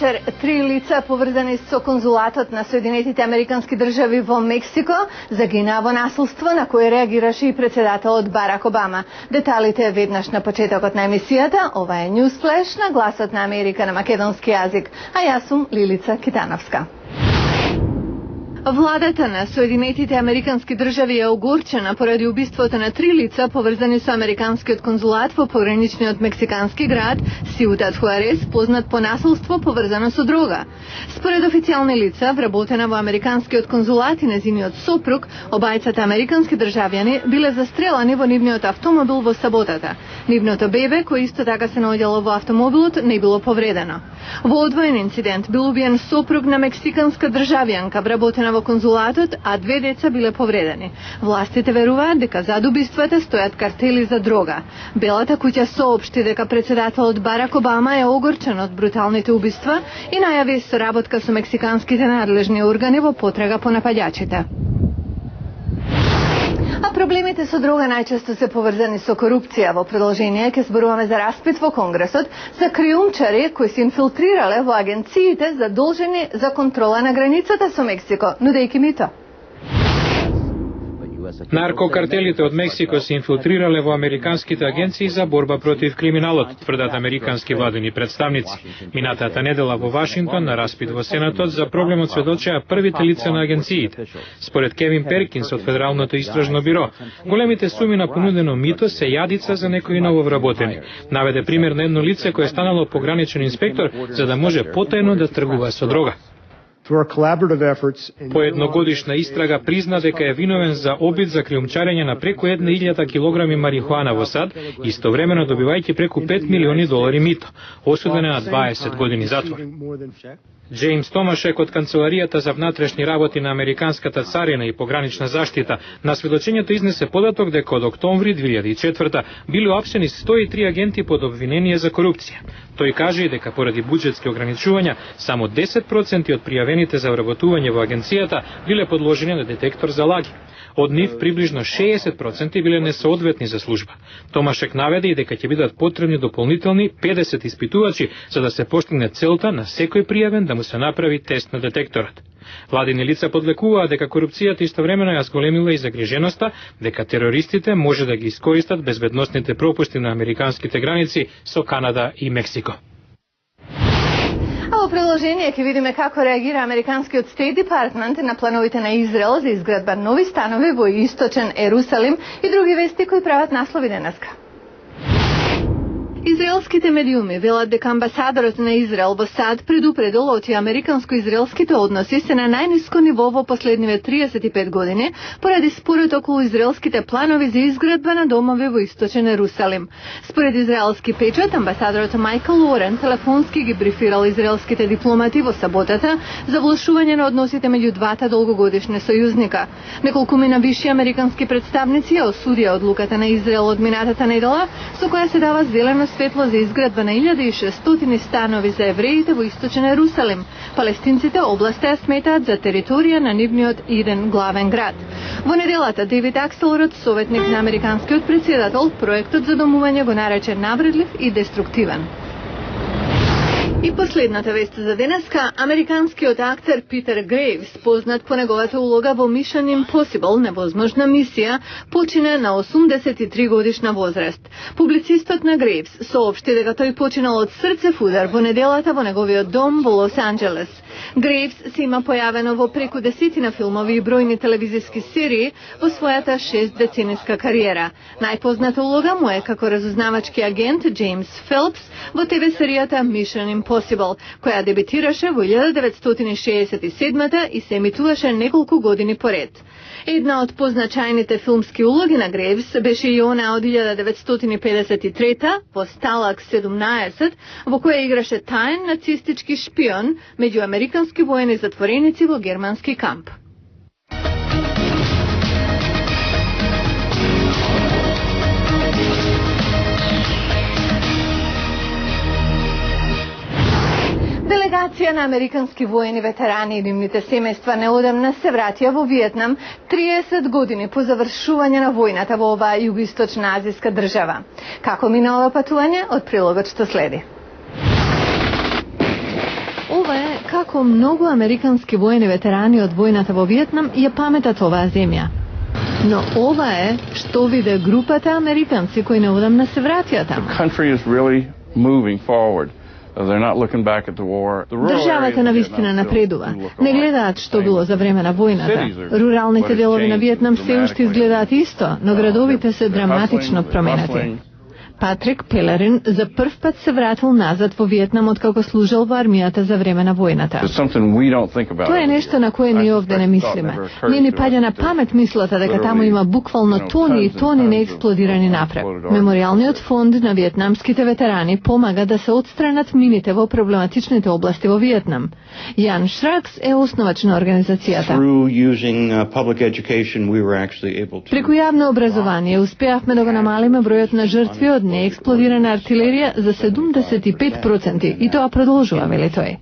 вечер 3 лица поврзани со конзулатот на Соединетите Американски држави во Мексико загинаа во насилство на кое реагираше и председателот Барак Обама. Деталите веднаш на почетокот на емисијата. Ова е News Flash на Гласот на Америка на македонски јазик, а јас сум Лилица Китановска. Владата на Соединетите Американски држави е огорчена поради убиството на 3 лица поврзани со американскиот конзулат во пограничниот мексикански град Сиутат Хуарес, познат по насилство поврзано со дрога. Според официјални лица, вработена во американскиот конзулат и незиниот сопруг, обајцата американски државјани биле застрелани во нивниот автомобил во саботата. Нивното бебе, кој исто така се наоѓало во автомобилот, не било повредено. Во одвоен инцидент бил убиен сопруг на мексиканска државјанка, вработена во конзулатот, а 2 деца биле повредени. Властите веруваат дека зад убиствата стојат картели за дрога. Белата куќа соопшти дека председателот Барак Обама е огорчен од бруталните убиства и најави соработка со мексиканските надлежни органи во потрага по напаѓачите. А проблемите со дрога најчесто се поврзани со корупција. Во продолжение ќе зборуваме за распит во Конгресот за криумчари кои се инфилтрирале во агенциите задолжени за контрола на границата со Мексико, нудејќи мито. Наркокартелите од Мексико се инфилтрирале во американските агенции за борба против криминалот, тврдат американски владени представници. Минатата недела во Вашингтон на распит во Сенатот за проблемот сведочеа првите лица на агенциите. Според Кевин Перкинс од Федералното истражно биро, големите суми на понудено мито се јадица за некои нововработени. Наведе пример на едно лице кое станало пограничен инспектор за да може потајно да тргува со дрога. По едногодишна истрага призна дека е виновен за обид за криумчарење на преку 1000 килограми марихуана во САД, истовремено добивајќи преку $5 милиони мито. Осуден е на 20 години затвор. Джеймс Томашек од Канцеларијата за внатрешни работи на Американската царина и погранична заштита на сведочењето изнесе податок дека од октомври 2004 биле опсени 103 агенти под обвинение за корупција. Тој каже и дека поради буџетски ограничувања само 10% од пријавените за вработување во агенцијата биле подложени на детектор за лаги. Од нив приближно 60% биле несоодветни за служба. Томашек наведе и дека ќе бидат потребни дополнителни 50 испитувачи за да се постигне целта на секој пријавен да му се направи тест на детекторот. Владини лица подлекуваа дека корупцијата истовремено ја зголемила и загриженоста дека терористите може да ги искористат безбедносните пропусти на американските граници со Канада и Мексико. А во продолжение ќе видиме како реагира американскиот State Department на плановите на Израел за изградба нови станови во источен Ерусалим и други вести кои прават наслови денеска. Израелските медиуми велат дека амбасадорот на Израел во САД предупредил оти американско-израелските односи се на најниско ниво во последниве 35 години поради спорот околу израелските планови за изградба на домови во источен Ерусалим. Според израелски печат, амбасадорот Майкл Лорен телефонски ги брифирал израелските дипломати во саботата за влошување на односите меѓу двата долгогодишни сојузника. Неколкумина виши американски представници ја осудија одлуката на Израел од минатата недела со која се дава зелено светло за изградба на 1600 станови за евреите во источен Ерусалим. Палестинците областа ја сметаат за територија на нивниот иден главен град. Во неделата Дейвид Акселрод, советник на американскиот претседател, проектот за домување го нарече навредлив и деструктивен. И последната вест за денеска, американскиот актер Питер Грейвс, познат по неговата улога во Mission Impossible, невозможна мисија, почина на 83 годишна возраст. Публицистот на Грейвс соопшти дека тој починал од срцев удар во неделата во неговиот дом во Лос Анџелес. Грейвс се има појавено во преку 10 филмови и бројни телевизиски серии во својата 6-децениска кариера. Најпозната улога му е како разузнавачки агент Джеймс Фелпс во ТВ серијата Mission Impossible, која дебитираше во 1967 и се емитуваше неколку години поред. Една од позначајните филмски улоги на Грейвс беше и она од 1953 во Сталак 17, во која играше таен нацистички шпион меѓу американски воени затвореници во германски камп. Делегација на американски воени ветерани и нивните семејства неодамна се вратија во Виетнам 30 години по завршување на војната во оваа југоисточна азиска држава. Како мина ова патување? Од прилогот што следи. како многу американски воени ветерани од војната во Виетнам ја паметат оваа земја. Но ова е што виде групата американци кои неодамна се вратија таму. Државата навистина напредува. Не гледаат што било за време на војната. Руралните делови на Виетнам се уште изгледаат исто, но градовите се драматично променети. Патрик Пелерин за прв пат се вратил назад во Виетнам откако служел во армијата за време на војната. Тоа е нешто на кое ние овде не мислиме. Не ни паѓа на памет мислата дека таму има буквално тони и тони неексплодирани напрак. Меморијалниот фонд на виетнамските ветерани помага да се отстранат мините во проблематичните области во Виетнам. Јан Шракс е основач на организацијата. Преку јавно образование успеавме да го намалиме бројот на жртви од неексплодирана артилерија за 75% и тоа продолжува, вели тој.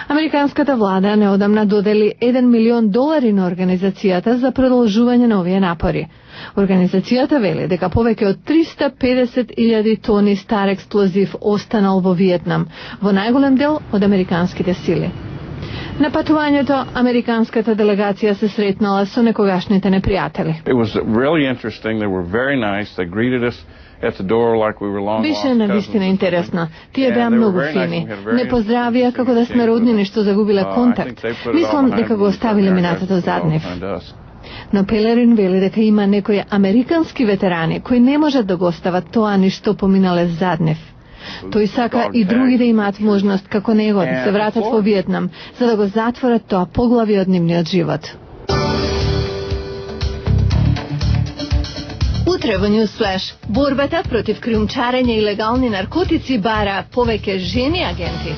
Американската влада неодамна додели $1 милион на организацијата за продолжување на овие напори. Организацијата вели дека повеќе од 350.000 тони стар експлозив останал во Виетнам, во најголем дел од американските сили. На патувањето, американската делегација се сретнала со некогашните непријатели. Беше навистина интересно. Тие беа многу фини. Не поздравија како да сме роднини што загубиле контакт. Мислам дека го оставиле минатото зад нив. Но Пелерин вели дека има некои американски ветерани кои не можат да го остават тоа ни што поминале зад нив. Тој сака и други да имаат можност како него да се вратат во Виетнам, за да го затворат тоа поглави од нивниот живот. Утре во Newsflash, борбата против криумчарење и легални наркотици бара повеќе жени агенти.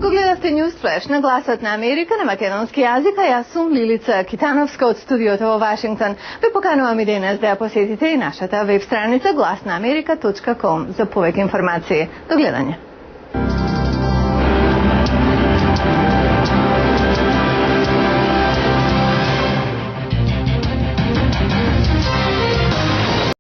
Го гледавте Newsflash на Гласот на Америка на македонски јазик, а јас сум Лилица Китановска од студиото во Вашингтон. Ве поканувам и денес да ја посетите и нашата веб страница glasnaamerika.com за повеќе информации. До гледање.